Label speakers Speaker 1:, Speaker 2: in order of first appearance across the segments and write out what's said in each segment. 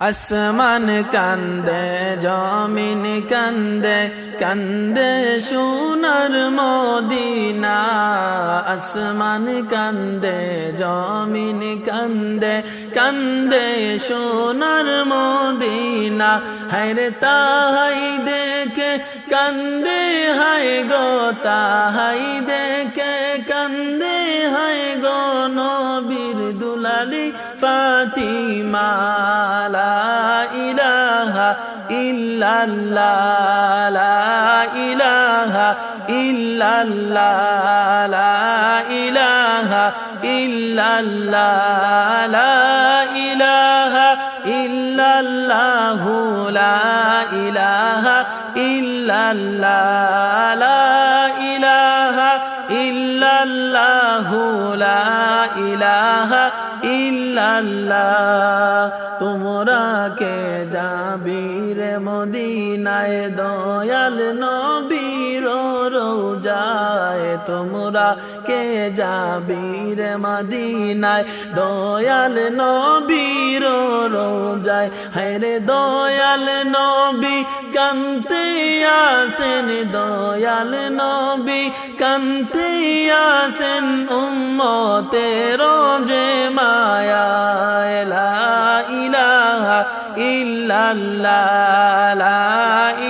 Speaker 1: আসমান কান্দে জমিন কান্দে কান্দে সোনার মদিনা। আসমান কান্দে জমিন কান্দে কান্দে সোনার মদিনা। হায়রে তাহাই দেখে কান্দে হায় গো, তাহাই দেখে কান্দে হায় গো নবীর দুলালি ফাতিমা। লা ইলাহা ইল্লাল্লাহ, লা ইলাহা ইল্লাল্লাহ, লা ইলাহা ইল্লাল্লাহ, লা ইলাহা ইল্লাল্লাহ, লা ইলাহা ইল্লাল্লাহ, লা ইলাহা ইল্লাল্লাহ, লা ইলাহা ইল্লাল্লাহ। তোমরা কে যাবি রে মদিনায় দয়াল নবীর রওজায়। তোমরা কে যাবি রে মদিনায় দয়াল নবীর রওজায়। হায়রে দয়াল নবী কান্তে আসেন, দয়াল নবী কান্তে আসেন উম্মতের যে মায়া। লা ইলাহা ইল্লাল্লাহ, লা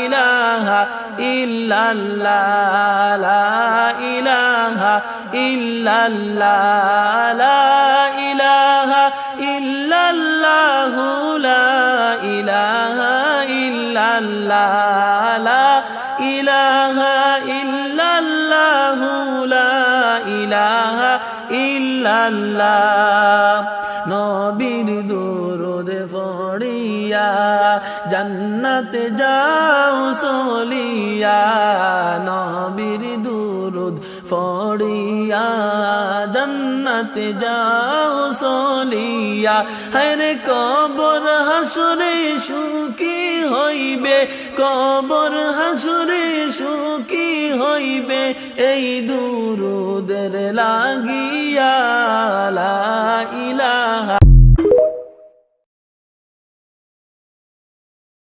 Speaker 1: ইলাহা ইল্লাল্লাহ, লা ইলাহা ইল্লাল্লাহ, লা ইলাহা ইল্লাল্লাহ, লা ইলাহা ইল্লাল্লাহ, লা ইলাহা ইল্লাল্লাহ, লা ইলাহা ইল্লাল্লাহ। নবীর দুরূদ পড়িয়া জান্নাতে যাও চলিয়া। নবীর দুরূদ পড়িয়া জান্নাতে যাও চলিয়া। হায়রে কবর হাসরে সুখী হইবে, কবর হাসরে সুখী হইবে এই দুরূদ